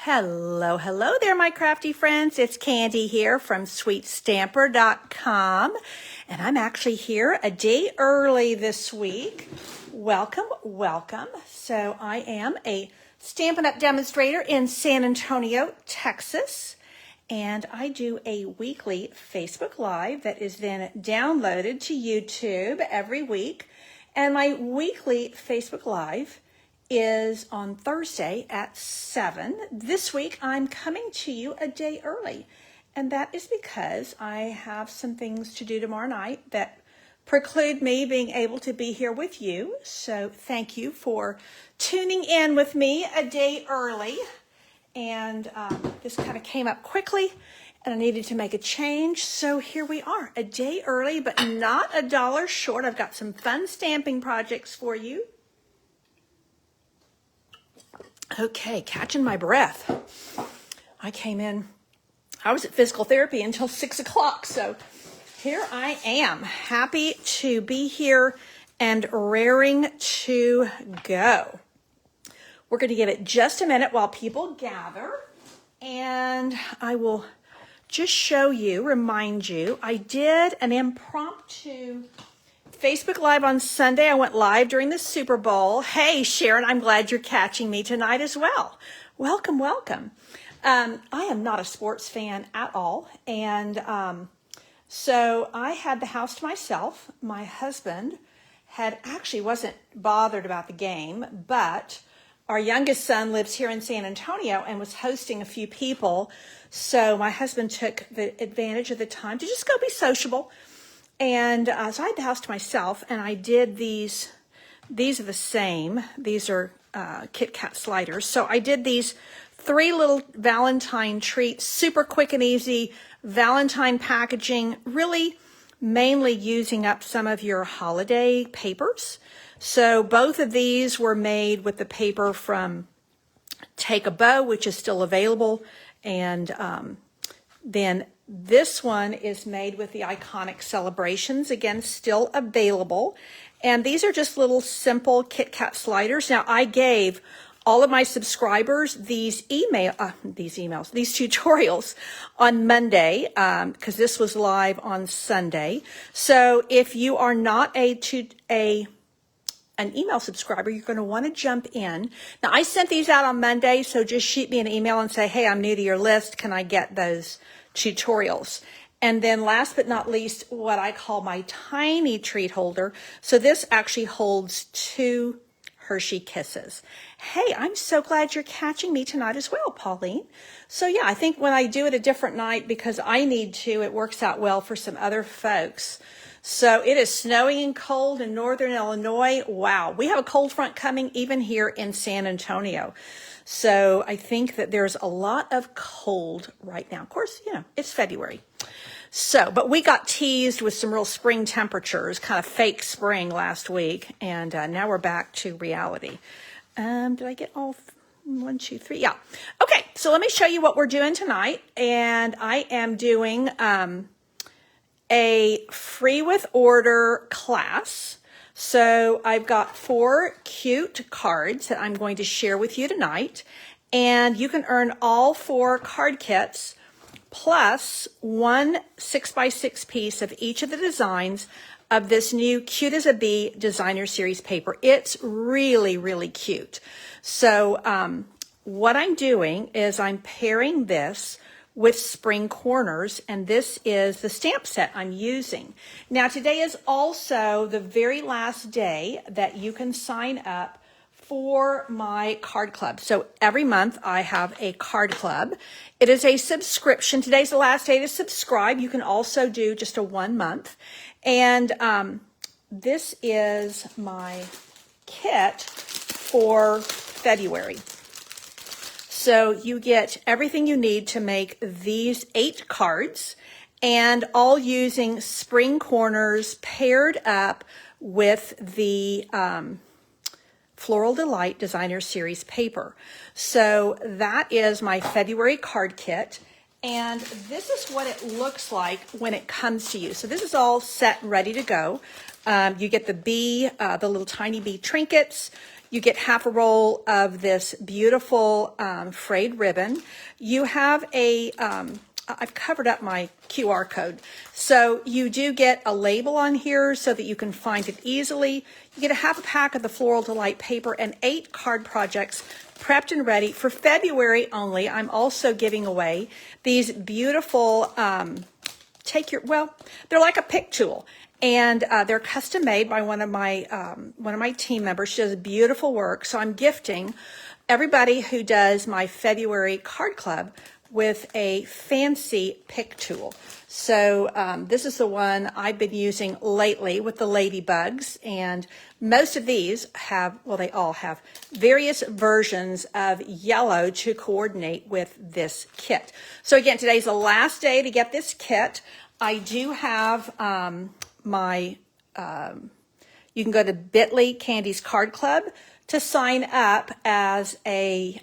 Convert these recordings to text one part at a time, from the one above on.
Hello, hello there, my crafty friends. It's Candy here from sweetstamper.com, and I'm actually here a day early this week. Welcome, welcome. So I am a Stampin' Up! Demonstrator in San Antonio, Texas, and I do a weekly Facebook Live that is then downloaded to YouTube every week, and my weekly Facebook Live is on Thursday at 7. This week I'm coming to you a day early, and that is because I have some things to do tomorrow night that preclude me being able to be here with you. So thank you for tuning in with me a day early. And this kind of came up quickly and I needed to make a change. So here we are, a day early, but not $1 short. I've got some fun stamping projects for you. Okay, catching my breath. I came in, I was at physical therapy until 6 o'clock, so here I am, happy to be here and raring to go. We're going to give it just a minute while people gather, and I will just show you, remind you, I did an impromptu Facebook Live on Sunday. I went live during the Super Bowl. Hey, Sharon, I'm glad you're catching me tonight as well. Welcome, welcome. I am not a sports fan at all. And so I had the house to myself. My husband actually wasn't bothered about the game, but our youngest son lives here in San Antonio and was hosting a few people. So my husband took the advantage of the time to just go be sociable. And so I had the house to myself, and I did these. These are the same. These are Kit Kat sliders. So I did these 3 little Valentine treats, super quick and easy Valentine packaging, really mainly using up some of your holiday papers. So both of these were made with the paper from Take a Bow, which is still available, and then this one is made with the iconic Celebrations, again, still available. And these are just little simple Kit Kat sliders. Now, I gave all of my subscribers these tutorials on Monday, because this was live on Sunday. So if you are not an email subscriber, you're going to want to jump in. Now, I sent these out on Monday, so just shoot me an email and say, hey, I'm new to your list. Can I get those tutorials? And then last but not least, what I call my tiny treat holder. So this actually holds 2 Hershey Kisses. Hey, I'm so glad you're catching me tonight as well, Pauline. So yeah, I think when I do it a different night because I need to, it works out well for some other folks. So it is snowing and cold in northern Illinois. Wow, we have a cold front coming even here in San Antonio. So I think that there's a lot of cold right now. Of course, you know, it's February. So, but we got teased with some real spring temperatures, kind of fake spring last week. And now we're back to reality. Did I get all 1, 2, 3? Yeah. Okay, so let me show you what we're doing tonight. And I am doing a free with order class. So I've got 4 cute cards that I'm going to share with you tonight. And you can earn all 4 card kits plus 1 6x6 piece of each of the designs of this new Cute as a Bee designer series paper. It's really, really cute. So what I'm doing is I'm pairing this with spring corners, and this is the stamp set I'm using. Now, today is also the very last day that you can sign up for my card club. So every month I have a card club. It is a subscription. Today's the last day to subscribe. You can also do just a 1 month. And this is my kit for February. So you get everything you need to make these 8 cards, and all using spring corners paired up with the Floral Delight Designer Series paper. So that is my February card kit, and this is what it looks like when it comes to you. So this is all set and ready to go. You get the bee, the little tiny bee trinkets. You get half a roll of this beautiful frayed ribbon. You have a, I've covered up my QR code. So you do get a label on here so that you can find it easily. You get a half a pack of the Floral Delight paper and 8 card projects prepped and ready for February only. I'm also giving away these beautiful, they're like a pick tool. And they're custom made by one of my team members. She does beautiful work. So I'm gifting everybody who does my February card club with a fancy pick tool. So this is the one I've been using lately with the ladybugs, and most of these have, well, they all have various versions of yellow to coordinate with this kit. So again, today's the last day to get this kit. I do have you can go to bit.ly Candy's Card Club to sign up as a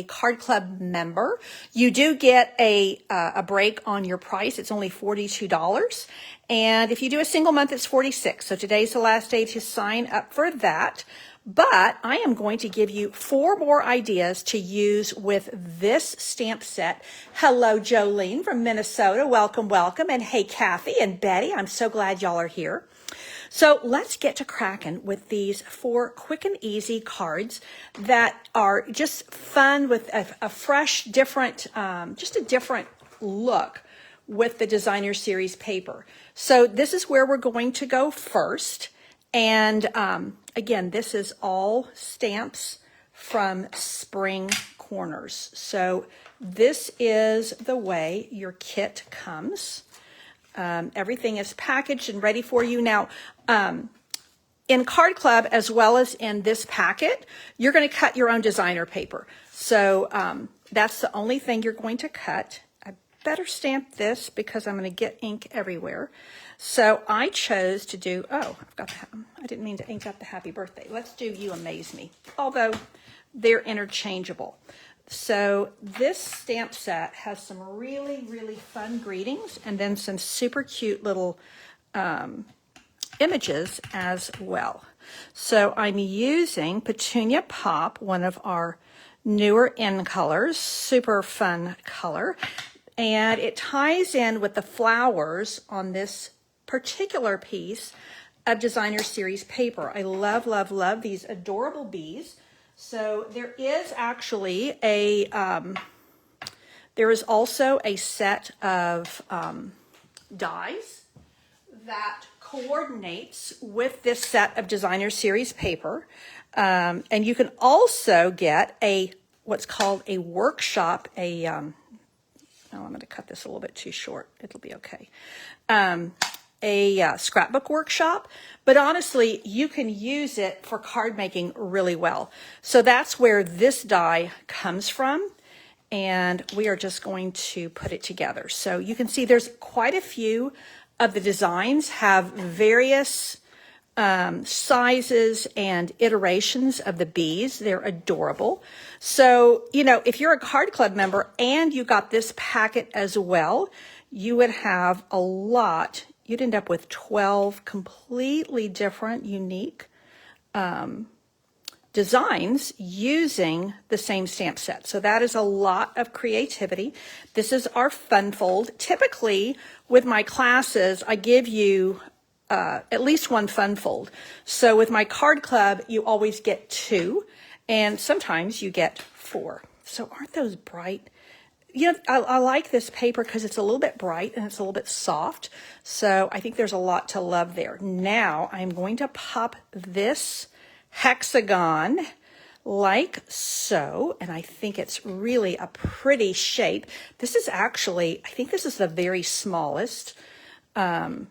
card club member. You do get a break on your price. It's only $42. And if you do a single month, it's $46. So today's the last day to sign up for that. But I am going to give you 4 more ideas to use with this stamp set. Hello, Jolene from Minnesota. Welcome, welcome. And hey, Kathy and Betty, I'm so glad y'all are here. So let's get to cracking with these 4 quick and easy cards that are just fun with a fresh, different, just a different look with the Designer Series paper. So this is where we're going to go first. And again, this is all stamps from Spring Corners. So this is the way your kit comes. Everything is packaged and ready for you. Now, in Card Club, as well as in this packet, you're going to cut your own designer paper. So that's the only thing you're going to cut. I better stamp this because I'm going to get ink everywhere. So I chose to do, I didn't mean to ink up the happy birthday. Let's do You Amaze Me, although they're interchangeable. So this stamp set has some really, really fun greetings and then some super cute little images as well. So I'm using Petunia Pop, one of our newer in colors, super fun color. And it ties in with the flowers on this particular piece of Designer Series paper. I love, love, love these adorable bees. So there is actually there is also a set of dies that coordinates with this set of Designer Series paper. And you can also get what's called a workshop, I'm going to cut this a little bit too short. It'll be okay. A scrapbook workshop, but honestly, you can use it for card making really well. So that's where this die comes from, and we are just going to put it together. So you can see there's quite a few of the designs have various sizes and iterations of the bees. They're adorable. So, you know, if you're a Card Club member and you got this packet as well, you would have a lot. You'd end up with 12 completely different, unique designs using the same stamp set. So that is a lot of creativity. This is our fun fold. Typically, with my classes, I give you at least 1 fun fold. So with my Card Club, you always get 2, and sometimes you get 4. So aren't those bright? You know, I like this paper because it's a little bit bright and it's a little bit soft. So I think there's a lot to love there. Now I'm going to pop this hexagon like so, and I think it's really a pretty shape. This is actually, I think this is the very smallest. So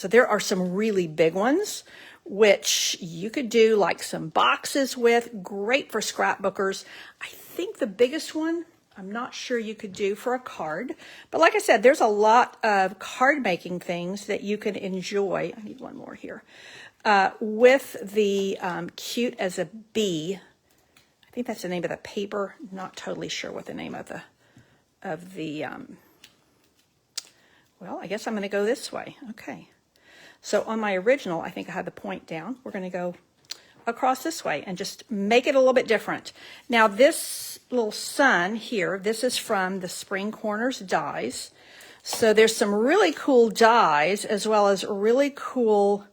there are some really big ones, which you could do like some boxes with, great for scrapbookers. I think the biggest one, I'm not sure you could do for a card. But like I said, there's a lot of card making things that you can enjoy. I need one more here. With the Cute as a Bee. I think that's the name of the paper. Not totally sure what the name of the well, I guess I'm going to go this way. Okay. So on my original, I think I had the point down. We're going to go across this way and just make it a little bit different. Now this little sun here, this is from the Spring Corners dies. So there's some really cool dies as well as really cool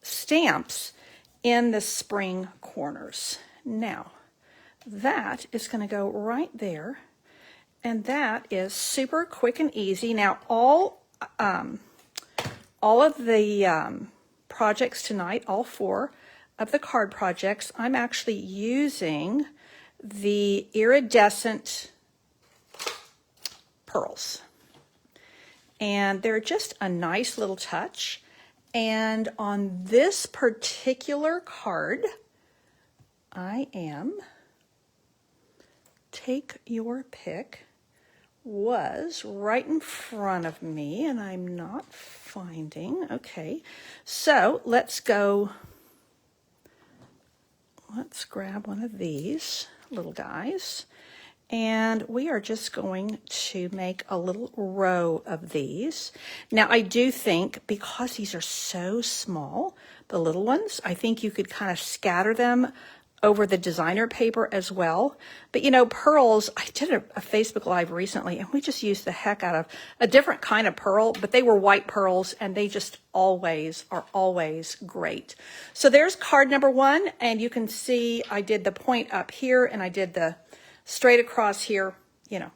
stamps in the Spring Corners. Now that is going to go right there, and that is super quick and easy. Now all of the projects tonight, all 4 of the card projects, I'm actually using the iridescent pearls. And they're just a nice little touch. And on this particular card, I am, take your pick, was right in front of me, and I'm not finding. Okay, so let's go, let's grab one of these little guys, and we are just going to make a little row of these. Now I do think, because these are so small, the little ones, I think you could kind of scatter them over the designer paper as well. But you know, pearls, I did a Facebook Live recently, and we just used the heck out of a different kind of pearl, but they were white pearls, and they just always are always great. So there's card number 1, and you can see I did the point up here, and I did the straight across here, you know,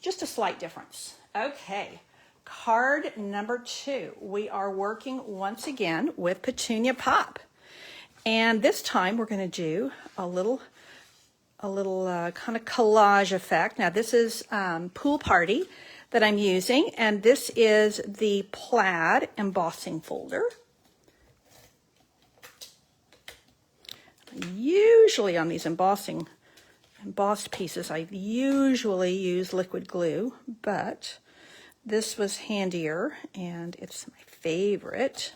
just a slight difference. Okay, card number 2. We are working once again with Petunia Pop. And this time we're going to do a little kind of collage effect. Now this is Pool Party that I'm using, and this is the plaid embossing folder. Usually on these embossed pieces, I usually use liquid glue, but this was handier, and it's my favorite.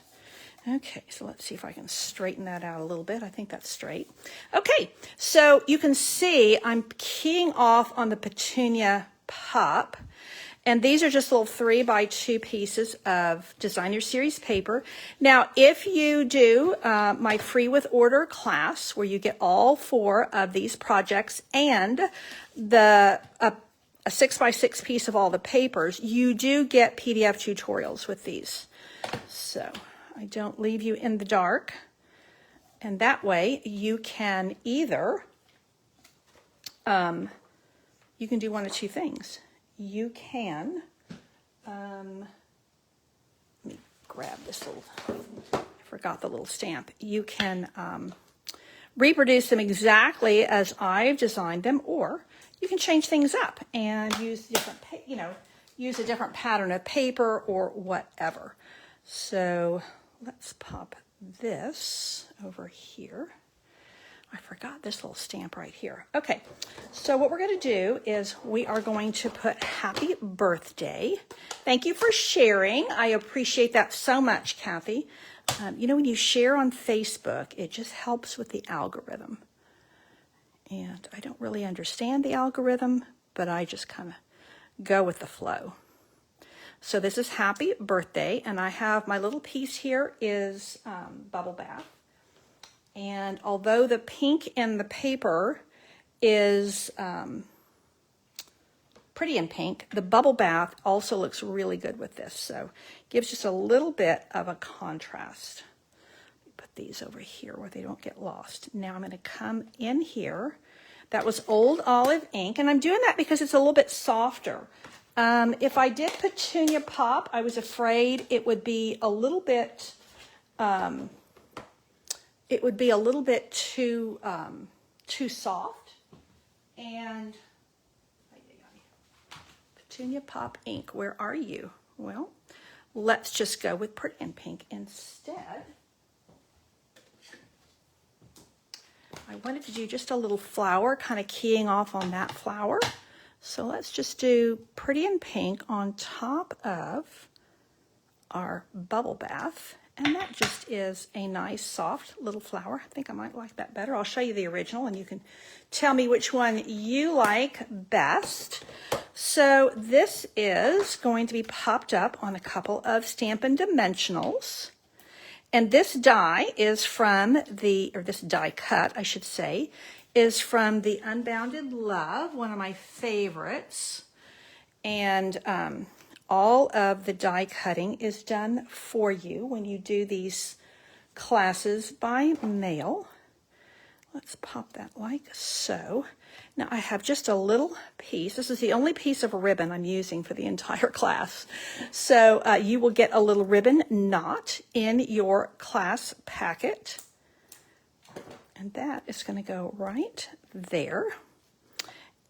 Okay, so let's see if I can straighten that out a little bit. I think that's straight. Okay, so you can see I'm keying off on the Petunia Pop, and these are just little 3x2 pieces of designer series paper. Now, if you do my free with order class, where you get all 4 of these projects and a 6x6 piece of all the papers, you do get PDF tutorials with these. So I don't leave you in the dark, and that way you can either, you can do one of 2 things. You can, let me grab this little, I forgot the little stamp. You can reproduce them exactly as I've designed them, or you can change things up and use different, use a different pattern of paper or whatever. So let's pop this over here. I forgot this little stamp right here. Okay, so what we're going to do is we are going to put happy birthday. Thank you for sharing. I appreciate that so much, Kathy. You know, when you share on Facebook, it just helps with the algorithm. And I don't really understand the algorithm, but I just kind of go with the flow. So this is happy birthday, and I have my little piece here is bubble bath. And although the pink in the paper is pretty in pink, the bubble bath also looks really good with this. So it gives just a little bit of a contrast. Put these over here where they don't get lost. Now I'm going to come in here. That was Old Olive ink, and I'm doing that because it's a little bit softer. If I did Petunia Pop, I was afraid it would be a little bit too soft. And Petunia Pop ink, where are you? Well, let's just go with Pretty in Pink instead. I wanted to do just a little flower, kind of keying off on that flower. So let's just do Pretty in Pink on top of our bubble bath. And that just is a nice, soft little flower. I think I might like that better. I'll show you the original, and you can tell me which one you like best. So this is going to be popped up on a couple of Stampin' Dimensionals. And this die is from this die cut, I should say, is from the Unbounded Love, one of my favorites. And all of the die cutting is done for you when you do these classes by mail. Let's pop that like so. Now I have just a little piece. This is the only piece of ribbon I'm using for the entire class. So you will get a little ribbon knot in your class packet. And that is going to go right there.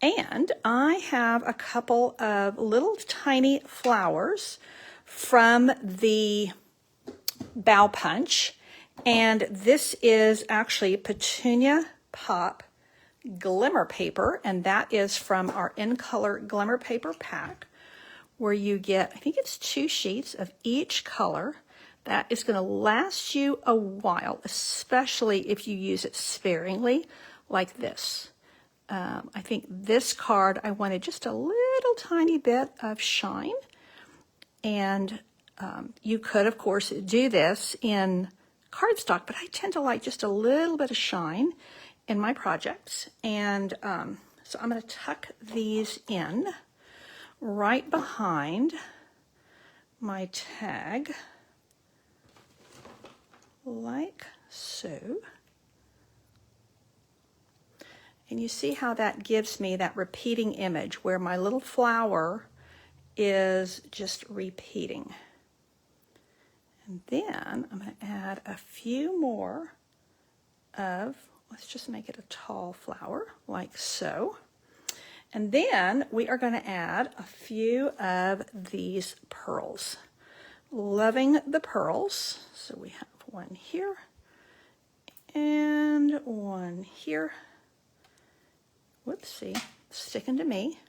And I have a couple of little tiny flowers from the Bow Punch. And this is actually Petunia Pop Glimmer Paper. And that is from our In Color Glimmer Paper pack, where you get, I think it's 2 sheets of each color. That is going to last you a while, especially if you use it sparingly like this. I think this card, I wanted just a little tiny bit of shine. And you could, of course, do this in cardstock, but I tend to like just a little bit of shine in my projects. And so I'm going to tuck these in right behind my tag, like so. And you see how that gives me that repeating image where my little flower is just repeating. And then I'm going to add a few more of, let's just make it a tall flower, like so. And then we are going to add a few of these pearls. Loving the pearls. So we have one here and one here. Whoopsie, sticking to me.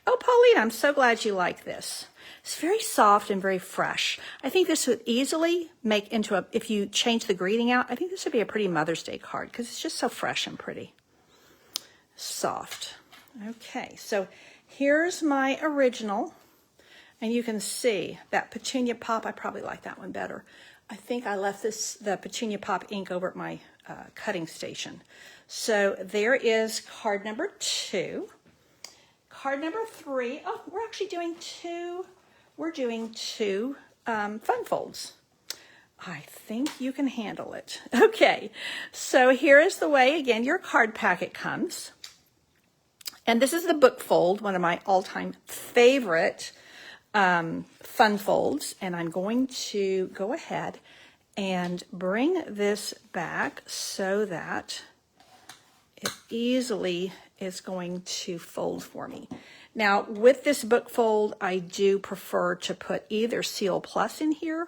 Oh, Pauline, I'm so glad you like this. It's very soft and very fresh. I think this would easily make into a, if you change the greeting out, I think this would be a pretty Mother's Day card because it's just so fresh and pretty. Soft. Okay, so here's my original. And you can see that Petunia Pop, I probably like that one better. I think I left the Petunia Pop ink over at my cutting station. So there is card number 2. Card number 3, oh, we're actually doing 2. We're doing 2 fun folds. I think you can handle it. Okay, so here is the way, again, your card packet comes. And this is the book fold, one of my all-time favorite fun folds. And I'm going to go ahead and bring this back so that it easily is going to fold for me. Now, with this book fold, I do prefer to put either Seal Plus in here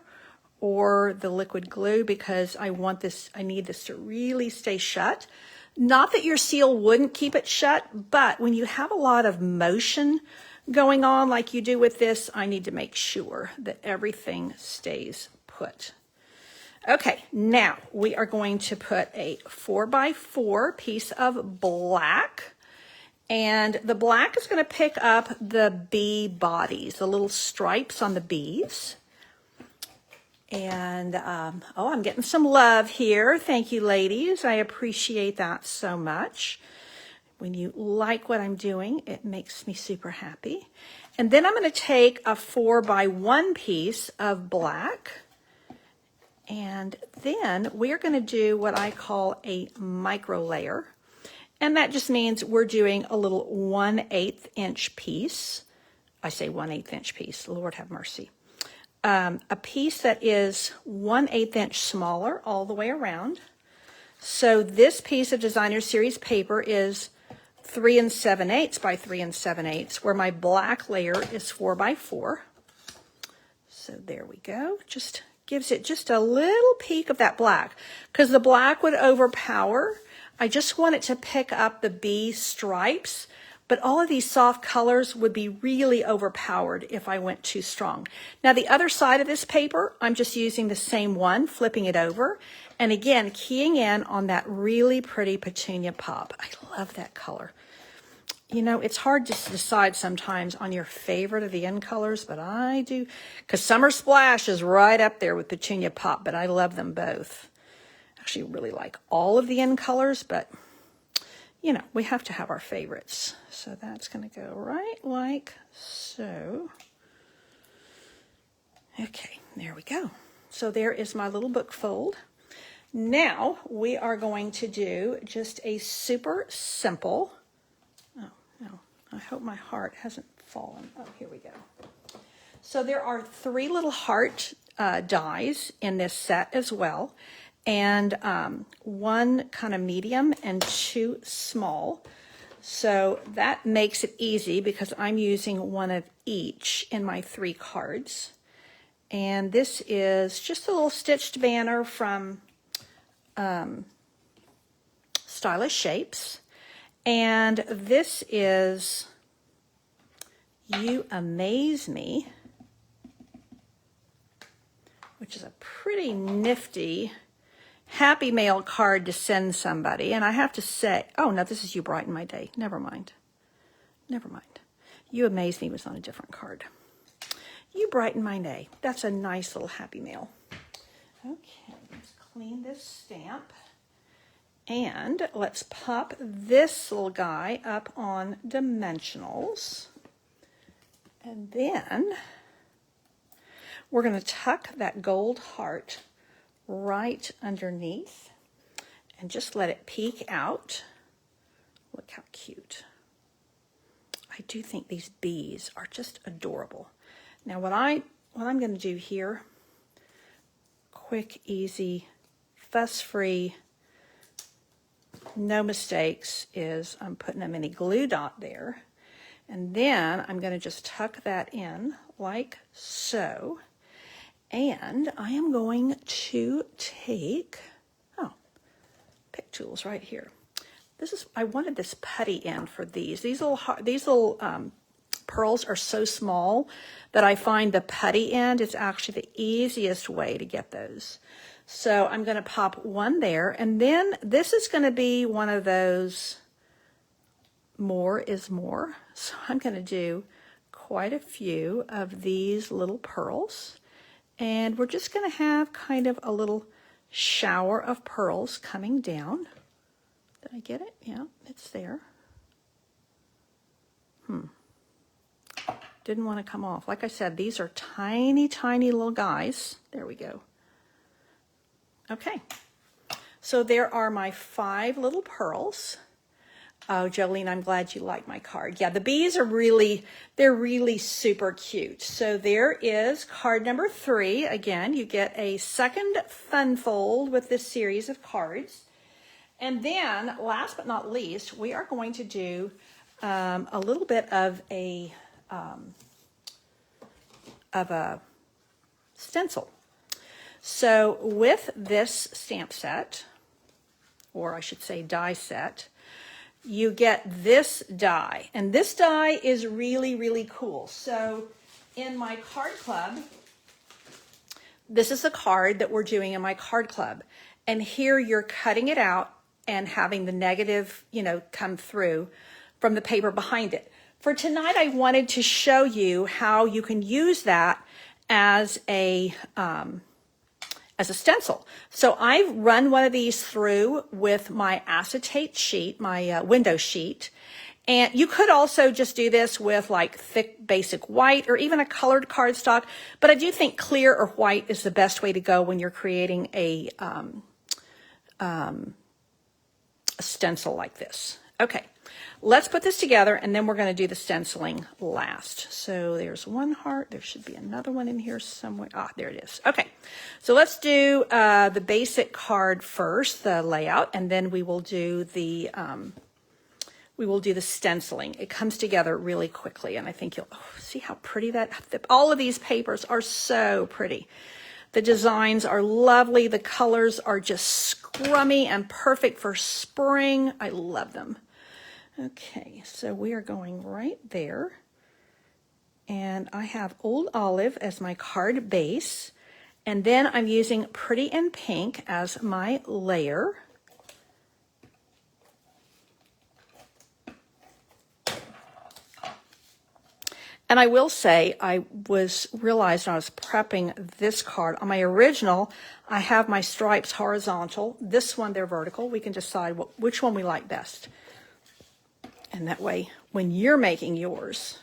or the liquid glue because I need this to really stay shut. Not that your seal wouldn't keep it shut, but when you have a lot of motion going on like you do with this, I need to make sure that everything stays put. Okay, now we are going to put a 4x4 piece of black, and the black is going to pick up the bee bodies, the little stripes on the bees. And, oh, I'm getting some love here. Thank you, ladies. I appreciate that so much. When you like what I'm doing, it makes me super happy. And then I'm going to take a 4x1 piece of black. And then we're going to do what I call a micro layer. And that just means we're doing a little 1/8 inch piece. I say 1/8 inch piece, Lord have mercy. A piece that is 1/8 inch smaller all the way around. So this piece of Designer Series paper is 3 7/8 by 3 7/8, where my black layer is 4x4. So there we go. Just gives it just a little peek of that black, because the black would overpower. I just want it to pick up the bee stripes but all of these soft colors would be really overpowered if I went too strong. Now the other side of this paper, I'm just using the same one, flipping it over, and again, keying in on that really pretty petunia pop. I love that color. You know, it's hard to decide sometimes on your favorite of the end colors, but I do, because Summer Splash is right up there with Petunia Pop, but I love them both. Actually, really like all of the end colors, but, you know, we have to have our favorites. So that's going to go right like so. Okay, there we go. So there is my little book fold. Now we are going to do just a super simple, no, I hope my heart hasn't fallen. Oh, here we go. So there are 3 little heart dies in this set as well, and 1 kind of medium and 2 small. So that makes it easy because I'm using 1 of each in my 3 cards. And this is just a little stitched banner from Stylish Shapes. And this is You Amaze Me, which is a pretty nifty happy mail card to send somebody. And I have to say, oh no, this is You Brighten My Day. Never mind. Never mind. You Amaze Me was on a different card. You Brighten My Day. That's a nice little happy mail. Okay, let's clean this stamp. And let's pop this little guy up on dimensionals. And then we're going to tuck that gold heart right underneath and just let it peek out. Look how cute. I do think these bees are just adorable. Now what I'm going to do here, quick, easy, fuss-free, no mistakes, is I'm putting a mini glue dot there, and then I'm going to just tuck that in like so, and I am going to take, pick tools right here. I wanted this putty end for these. These little pearls are so small that I find the putty end is actually the easiest way to get those. So I'm going to pop 1 there, and then this is going to be one of those more is more. So I'm going to do quite a few of these little pearls, and we're just going to have kind of a little shower of pearls coming down. Did I get it? Yeah, it's there. Didn't want to come off. Like I said, these are tiny, tiny little guys. There we go. Okay, so there are my 5 little pearls. Oh, Jolene, I'm glad you like my card. Yeah, the bees are they're really super cute. So there is card number 3. Again, you get a second fun fold with this series of cards. And then, last but not least, we are going to do a little bit of a stencil. So with this stamp set, or I should say die set, you get this die. And this die is really, really cool. So in my card club, this is the card that we're doing in my card club. And here you're cutting it out and having the negative, come through from the paper behind it. For tonight, I wanted to show you how you can use that as a stencil. So I've run one of these through with my acetate sheet, my window sheet. And you could also just do this with like thick basic white or even a colored cardstock. But I do think clear or white is the best way to go when you're creating a stencil like this. Okay, let's put this together and then we're going to do the stenciling last. So there's 1 heart. There should be another one in here somewhere. Ah, there it is. Okay, so let's do the basic card first, the layout, and then we will do the stenciling. It comes together really quickly, and I think you'll see how pretty all of these papers are so pretty. The designs are lovely. The colors are just scrummy and perfect for spring. I love them. Okay, so we are going right there. And I have Old Olive as my card base. And then I'm using Pretty in Pink as my layer. And I will say, I realized when I was prepping this card, on my original, I have my stripes horizontal. This one, they're vertical. We can decide which one we like best. And that way, when you're making yours,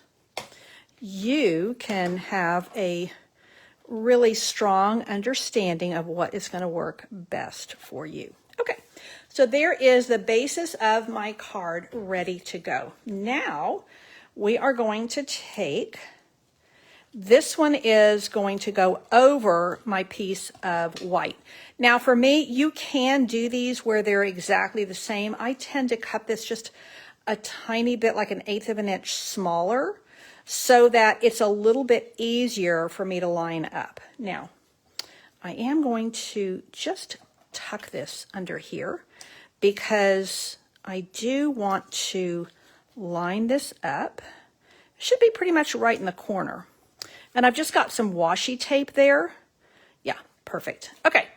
you can have a really strong understanding of what is going to work best for you. Okay, so there is the basis of my card ready to go. Now, we are going to take, this one is going to go over my piece of white. Now for me, you can do these where they're exactly the same. I tend to cut this just a tiny bit, like 1/8 of an inch smaller, so that it's a little bit easier for me to line up. Now, I am going to just tuck this under here because I do want to line this up. It should be pretty much right in the corner. And I've just got some washi tape there. Yeah, perfect. Okay,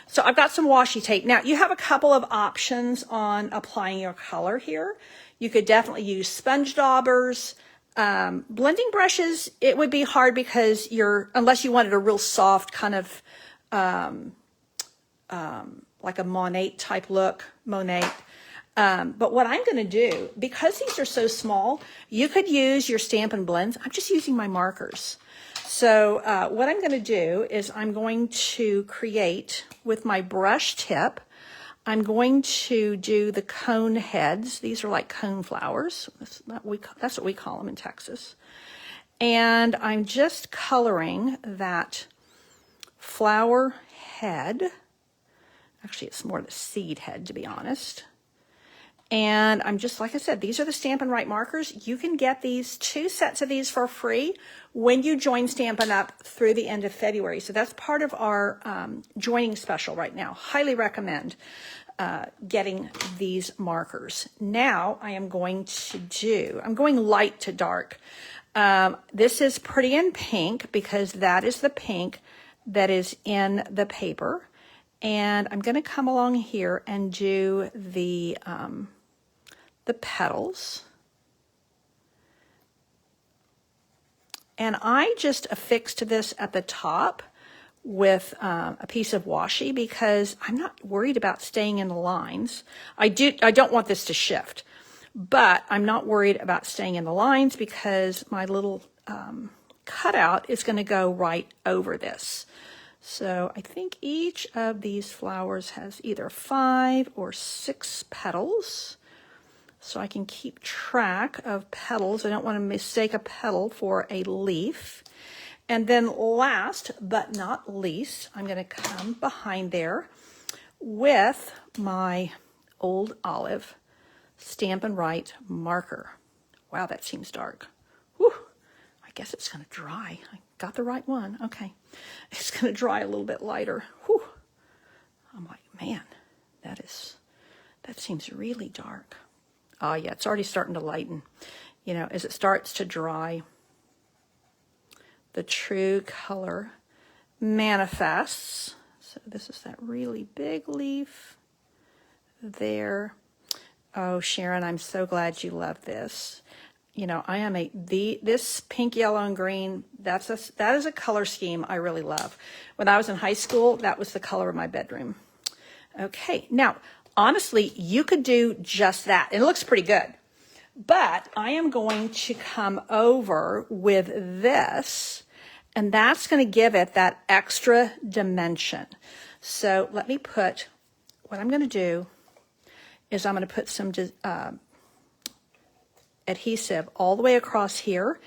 so I've got some washi tape. Now, you have a couple of options on applying your color here. You could definitely use sponge daubers. Blending brushes, it would be hard because unless you wanted a real soft kind of like a Monet type look, but what I'm going to do, because these are so small, you could use your Stampin' Blends. I'm just using my markers. So what I'm going to do is I'm going to create with my brush tip, I'm going to do the cone heads. These are like cone flowers. That's what we call them in Texas. And I'm just coloring that flower head. Actually, it's more the seed head, to be honest. And I'm just, like I said, these are the Stampin' Right markers. You can get these 2 sets of these for free when you join Stampin' Up! Through the end of February. So that's part of our joining special right now. Highly recommend getting these markers. Now I'm going light to dark. This is Pretty in Pink because that is the pink that is in the paper. And I'm going to come along here and do the petals. And I just affixed this at the top with a piece of washi because I'm not worried about staying in the lines. I don't want this to shift, but I'm not worried about staying in the lines because my little cutout is going to go right over this. So I think each of these flowers has either 5 or 6 petals. So I can keep track of petals. I don't want to mistake a petal for a leaf. And then last but not least, I'm going to come behind there with my Old Olive Stampin' Right marker. Wow, that seems dark. Whew. I guess it's going to dry. I got the right one. Okay. It's going to dry a little bit lighter. Whew. I'm like, man, that seems really dark. Oh, yeah, it's already starting to lighten. You know, as it starts to dry, the true color manifests. So this is that really big leaf there. Oh, Sharon, I'm so glad you love this. You know, I am this pink, yellow, and green, that is a color scheme I really love. When I was in high school, that was the color of my bedroom. Okay, now, honestly, you could do just that. It looks pretty good. But I am going to come over with this, and that's going to give it that extra dimension. So let me what I'm going to do is I'm going to put some adhesive all the way across here.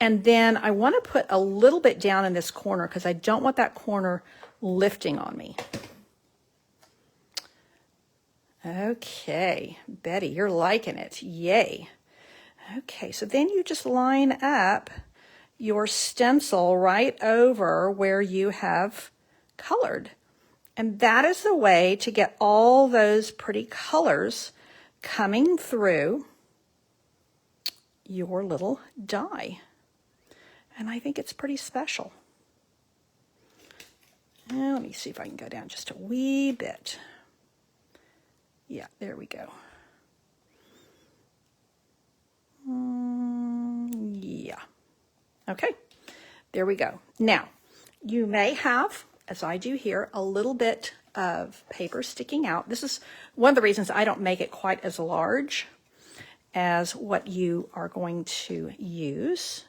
And then I want to put a little bit down in this corner because I don't want that corner lifting on me. Okay, Betty, you're liking it. Yay. Okay, so then you just line up your stencil right over where you have colored. And that is the way to get all those pretty colors coming through. your little die. And I think it's pretty special. Now, let me see if I can go down just a wee bit. Yeah, there we go. Yeah. Okay, there we go. Now, you may have, as I do here, a little bit of paper sticking out. This is one of the reasons I don't make it quite as large as what you are going to use.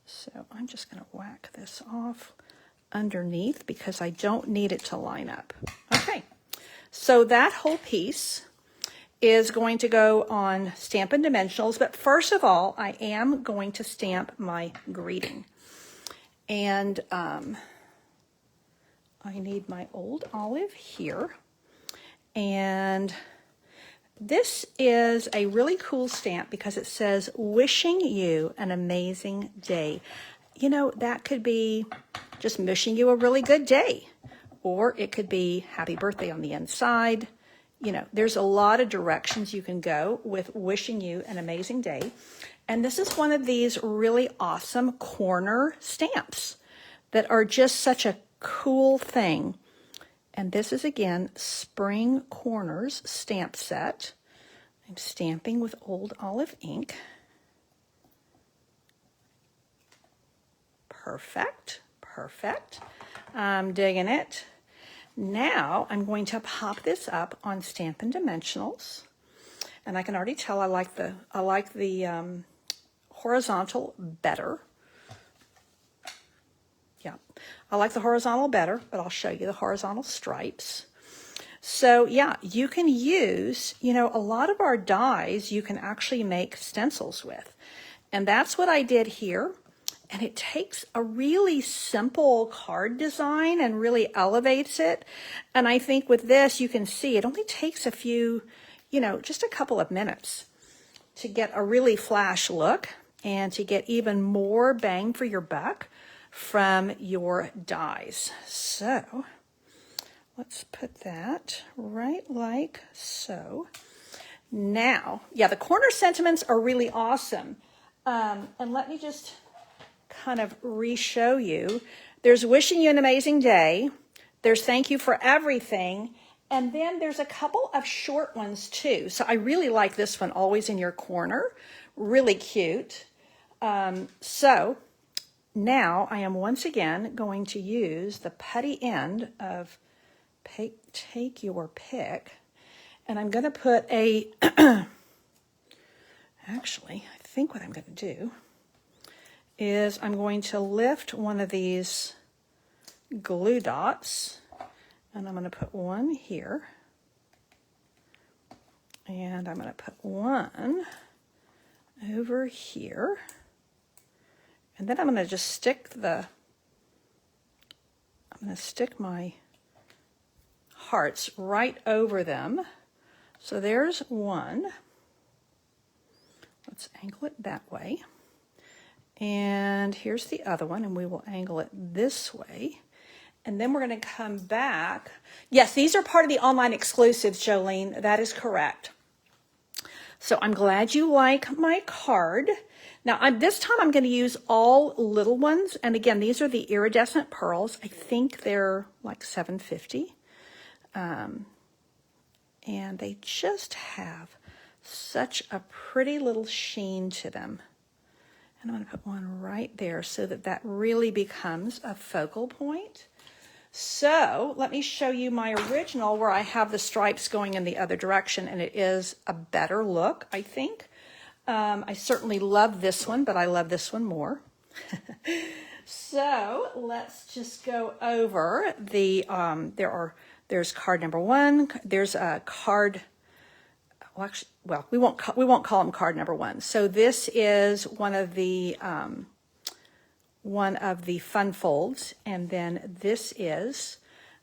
So I'm just going to whack this off underneath because I don't need it to line up. Okay, so that whole piece is going to go on Stampin' Dimensionals, but first of all, I am going to stamp my greeting. And I need my old olive here. And this is a really cool stamp because it says, wishing you an amazing day. You know, that could be just wishing you a really good day. Or it could be happy birthday on the inside. You know, there's a lot of directions you can go with wishing you an amazing day. And this is one of these really awesome corner stamps that are just such a cool thing. And this is, again, Spring Corners stamp set. I'm stamping with old olive ink. Perfect, perfect. I'm digging it. Now I'm going to pop this up on Stampin' Dimensionals, and I can already tell I like the horizontal better. Yeah, I like the horizontal better, but I'll show you the horizontal stripes. So yeah, you can use, you know, a lot of our dies you can actually make stencils with, and that's what I did here. And it takes a really simple card design and really elevates it. And I think with this, you can see it only takes a few, you know, just a couple of minutes to get a really flash look and to get even more bang for your buck from your dies. So let's put that right like so. Now, yeah, the corner sentiments are really awesome. And let me just kind of re-show you. There's wishing you an amazing day. There's thank you for everything. And then there's a couple of short ones too. So I really like this one, always in your corner. Really cute. So now I am once again going to use the putty end of take your pick. And I'm going to put a, actually, I think what I'm going to do is I'm going to lift one of these glue dots, and I'm going to put one here, and I'm going to put one over here, and then I'm going to just stick my hearts right over them. So there's one. Let's angle it that way. And here's the other one, and we will angle it this way. And then we're going to come back. Yes, these are part of the online exclusives, Jolene. That is correct. So I'm glad you like my card. Now, this time I'm going to use all little ones. And again, these are the iridescent pearls. I think they're like $7.50. And they just have such a pretty little sheen to them. And I'm going to put one right there so that that really becomes a focal point. So let me show you my original where I have the stripes going in the other direction, and it is a better look, I think. I certainly love this one, but I love this one more. So let's just go over the, there's card number one, there's a card. Well, we won't call them card number one. So this is one of the fun folds, and then this is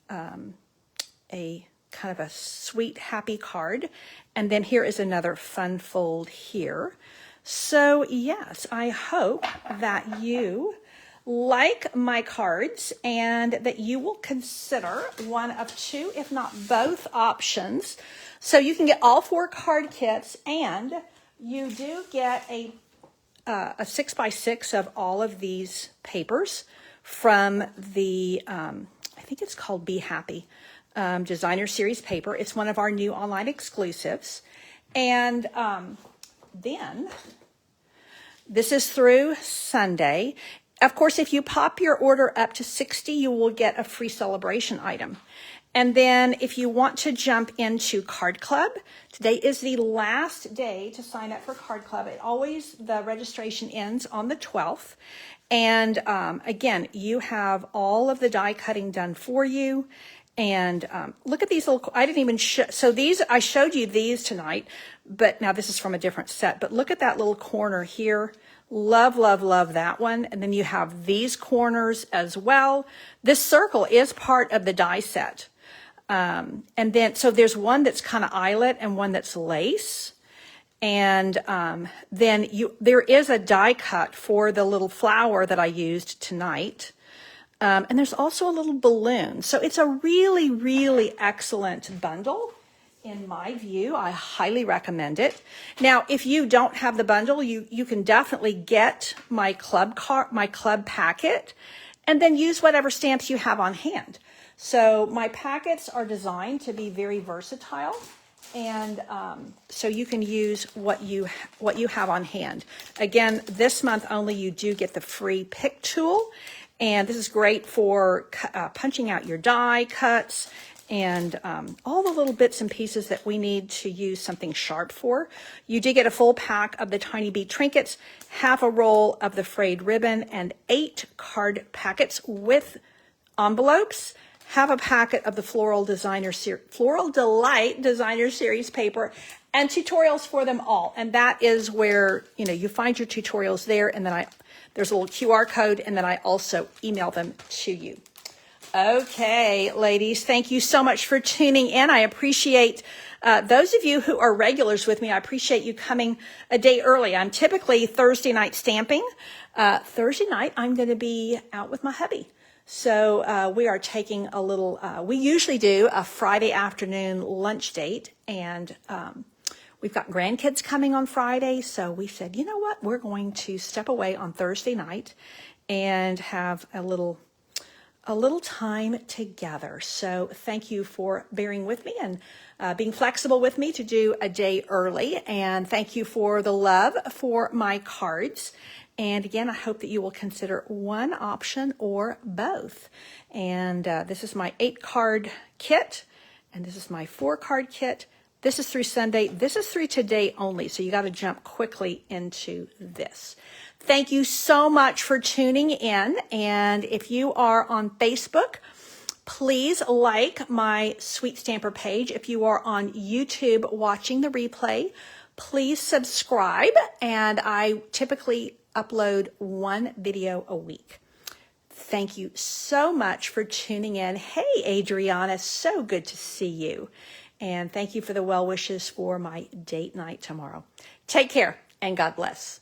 a kind of a sweet, happy card, and then here is another fun fold here. So yes, I hope that you like my cards and that you will consider one of two, if not both options. So you can get all 4 card kits, and you do get a a 6x6 of all of these papers from the, I think it's called Be Happy Designer Series paper. It's one of our new online exclusives. And then this is through Sunday. Of course, if you pop your order up to 60, you will get a free celebration item. And then if you want to jump into Card Club, today is the last day to sign up for Card Club. The registration ends on the 12th. And again, you have all of the die cutting done for you. And look at these little, I didn't even show, so these, I showed you these tonight, but now this is from a different set. But look at that little corner here. Love, love, love that one. And then you have these corners as well. This circle is part of the die set. And then, so there's one that's kind of eyelet and one that's lace. And then there is a die cut for the little flower that I used tonight. And there's also a little balloon. So it's a really, really excellent bundle. In my view, I highly recommend it. Now, if you don't have the bundle, you can definitely get my club packet and then use whatever stamps you have on hand. So my packets are designed to be very versatile, and so you can use what you have on hand. Again, this month only, you do get the free pick tool, and this is great for punching out your die cuts and all the little bits and pieces that we need to use something sharp for. You do get a full pack of the tiny bead trinkets, half a roll of the frayed ribbon, and 8 card packets with envelopes. Have a packet of the Floral Delight Designer Series paper, and tutorials for them all. And that is where, you find your tutorials there, and then there's a little QR code, and then I also email them to you. Okay, ladies, thank you so much for tuning in. I appreciate those of you who are regulars with me. I appreciate you coming a day early. I'm typically Thursday night stamping. Thursday night, I'm going to be out with my hubby. So we are taking a little, we usually do a Friday afternoon lunch date, and we've got grandkids coming on Friday. So we said, you know what, we're going to step away on Thursday night and have a little time together. So thank you for bearing with me and being flexible with me to do a day early. And thank you for the love for my cards. And again, I hope that you will consider one option or both. And this is my 8-card kit, and this is my 4-card kit. This is through Sunday. This is through today only, so you got to jump quickly into this. Thank you so much for tuning in. And if you are on Facebook, please like my Sweet Stamper page. If you are on YouTube watching the replay, please subscribe. And I typically upload 1 video a week. Thank you so much for tuning in. Hey, Adriana, so good to see you. And thank you for the well wishes for my date night tomorrow. Take care and God bless.